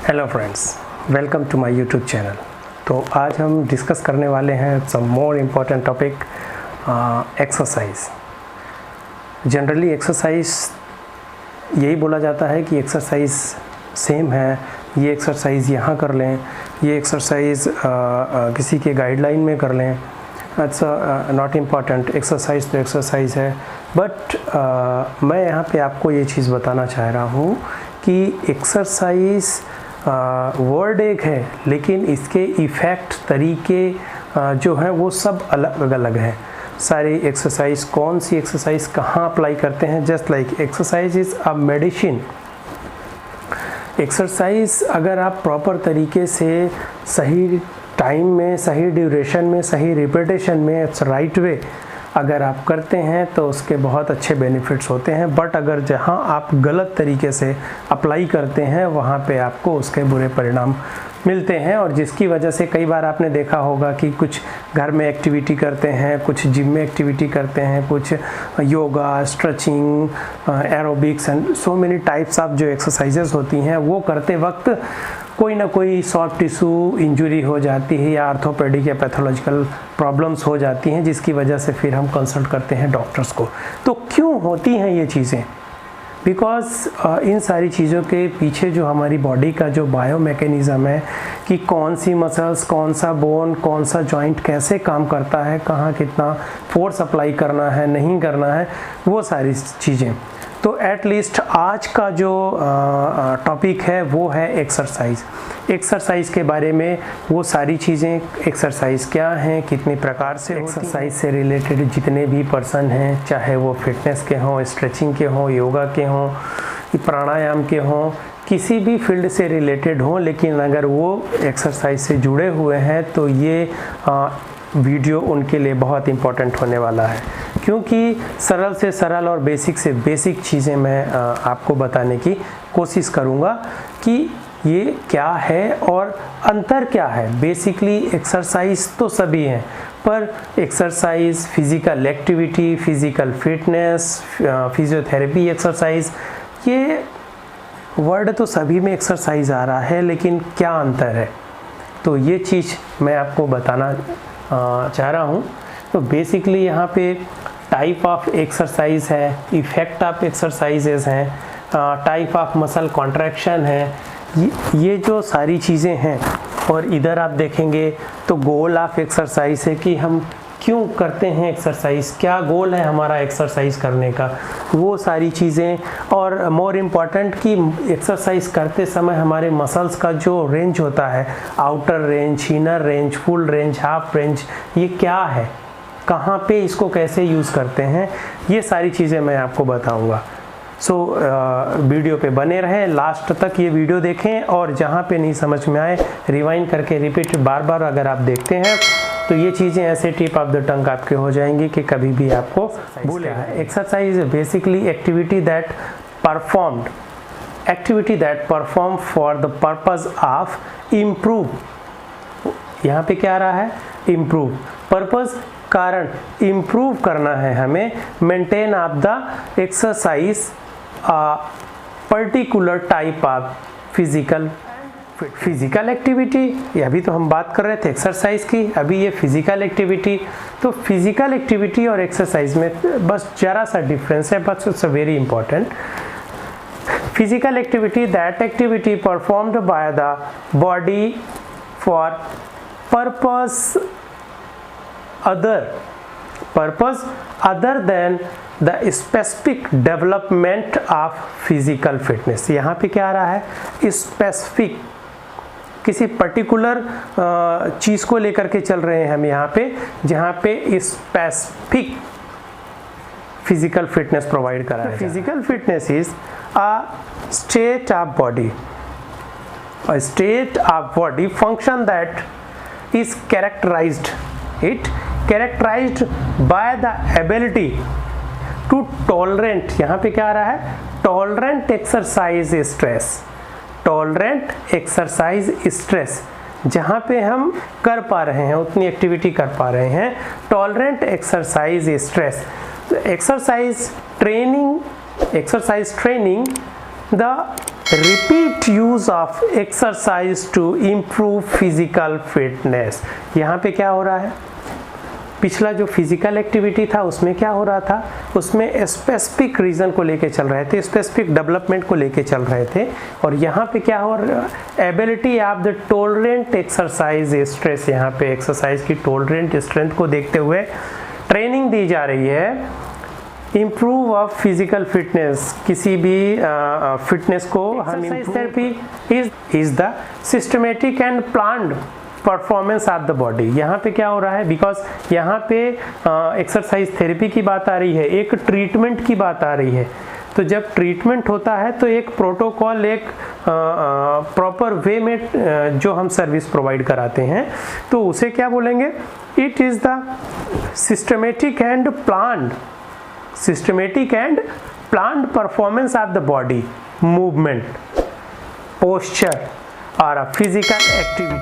Hello friends, welcome to my YouTube channel. तो आज हम डिस्कस करने वाले हैं some more important topic, exercise. Generally exercise यही बोला जाता है कि एक्सरसाइज सेम है, ये एक्सरसाइज यहाँ कर लें, ये एक्सरसाइज किसी के गाइडलाइन में कर लें। इट्स नॉट इम्पॉर्टेंट, एक्सरसाइज तो एक्सरसाइज है। बट मैं यहाँ पे आपको ये चीज़ बताना चाह रहा हूँ कि एक्सरसाइज वर्ड एक है, लेकिन इसके इफ़ेक्ट तरीके जो हैं वो सब अलग अलग हैं। सारी एक्सरसाइज, कौन सी एक्सरसाइज कहाँ अप्लाई करते हैं, just like exercise is a medicine. Exercise अगर आप प्रॉपर तरीके से सही टाइम में, सही ड्यूरेशन में, सही रिपीटेशन में, इट्स राइट वे अगर आप करते हैं तो उसके बहुत अच्छे बेनिफिट्स होते हैं। बट अगर जहां आप गलत तरीके से अप्लाई करते हैं वहां पे आपको उसके बुरे परिणाम मिलते हैं, और जिसकी वजह से कई बार आपने देखा होगा कि कुछ घर में एक्टिविटी करते हैं, कुछ जिम में एक्टिविटी करते हैं, कुछ yoga, stretching, aerobics and so many types of जो एक्सरसाइजेस होती हैं वो करते वक्त कोई ना कोई सॉफ्ट टिश्यू इंजरी हो जाती है या आर्थोपेडिक या पैथोलॉजिकल प्रॉब्लम्स हो जाती हैं, जिसकी वजह से फिर हम कंसल्ट करते हैं डॉक्टर्स को। तो क्यों होती हैं ये चीज़ें? बिकॉज इन सारी चीज़ों के पीछे जो हमारी बॉडी का जो बायो मैकेनिज़्म है कि कौन सी मसल्स, कौन सा बोन, कौन सा जॉइंट कैसे काम करता है, कहाँ कितना फोर्स अप्लाई करना है, नहीं करना है, वो सारी चीज़ें। तो एट लीस्ट आज का जो टॉपिक है वो है एक्सरसाइज। एक्सरसाइज के बारे में वो सारी चीज़ें, एक्सरसाइज क्या हैं, कितने प्रकार से एक्सरसाइज से रिलेटेड जितने भी पर्सन हैं, चाहे वो फिटनेस के हों, स्ट्रेचिंग के हों, योगा के हों, प्राणायाम के हों, किसी भी फील्ड से रिलेटेड हों, लेकिन अगर वो एक्सरसाइज से जुड़े हुए हैं तो ये वीडियो उनके लिए बहुत इम्पोर्टेंट होने वाला है, क्योंकि सरल से सरल और बेसिक से बेसिक चीज़ें मैं आपको बताने की कोशिश करूँगा कि ये क्या है और अंतर क्या है। बेसिकली एक्सरसाइज तो सभी हैं, पर exercise, physical activity, physical fitness, physiotherapy exercise, ये वर्ड तो सभी में एक्सरसाइज आ रहा है, लेकिन क्या अंतर है, तो ये चीज़ मैं आपको बताना चाह रहा हूँ। तो बेसिकली यहाँ पे टाइप ऑफ एक्सरसाइज है, इफ़ेक्ट ऑफ एक्सरसाइजेज हैं, टाइप ऑफ मसल कॉन्ट्रैक्शन है, ये जो सारी चीज़ें हैं। और इधर आप देखेंगे तो गोल ऑफ एक्सरसाइज है कि हम क्यों करते हैं एक्सरसाइज, क्या गोल है हमारा एक्सरसाइज करने का, वो सारी चीज़ें। और मोर इम्पॉर्टेंट कि एक्सरसाइज करते समय हमारे मसल्स का जो रेंज होता है, outer range, inner range, full range, half range, ये क्या है, कहाँ पे इसको कैसे यूज़ करते हैं, ये सारी चीज़ें मैं आपको बताऊँगा। सो वीडियो पे बने रहें, लास्ट तक ये वीडियो देखें, और जहाँ पे नहीं समझ में आए रिवाइंड करके रिपीट बार बार अगर आप देखते हैं तो ये चीज़ें ऐसे टिप ऑफ द टंग आपके हो जाएंगी कि कभी भी आपको भूलेगा। Exercise basically activity that perform for the purpose of improve. यहाँ पे क्या आ रहा है? इम्प्रूव। पर्पज, कारण, इम्प्रूव करना है हमें, maintain of the exercise particular type of physical activity. अभी तो हम बात कर रहे थे एक्सरसाइज की, अभी ये फिजिकल एक्टिविटी। तो फिजिकल एक्टिविटी और एक्सरसाइज में बस जरा सा डिफरेंस है, but it's very important. Physical activity, that activity performed by the body for purpose other than the specific development of physical fitness। यहाँ पे क्या आ रहा है? स्पेसिफिक, किसी पर्टिकुलर चीज़ को लेकर के चल रहे हैं हम यहाँ पे, जहाँ पे स्पेसिफिक फिजिकल फिटनेस प्रोवाइड करा है। Physical fitness is a state of body function that is characterized by the ability to tolerate, यहाँ पे क्या आ रहा है? tolerant exercise stress, जहाँ पे हम कर पा रहे हैं, उतनी एक्टिविटी कर पा रहे हैं, tolerant exercise stress। exercise training the repeat use of exercise to improve physical fitness. यहाँ पे क्या हो रहा है, पिछला जो फिजिकल एक्टिविटी था उसमें क्या हो रहा था, उसमें स्पेसिफिक रीज़न को लेके चल रहे थे, स्पेसिफिक डेवलपमेंट को लेके चल रहे थे। और यहाँ पे क्या हो रहा है, ability of the tolerant exercise stress, यहाँ पे एक्सरसाइज की टॉलरेंट स्ट्रेंथ को देखते हुए ट्रेनिंग दी जा रही है। इम्प्रूव ऑफ फिजिकल फिटनेस, किसी भी फिटनेस को हम therapy is the systematic and planned performance of the body. यहाँ पे क्या हो रहा है, बिकॉज यहाँ पे एक्सरसाइज थेरेपी की बात आ रही है, एक ट्रीटमेंट की बात आ रही है। तो जब ट्रीटमेंट होता है तो एक प्रोटोकॉल, एक प्रॉपर वे में जो हम सर्विस प्रोवाइड कराते हैं तो उसे क्या बोलेंगे, it is the systematic and planned performance of the body, movement, posture or a physical activity।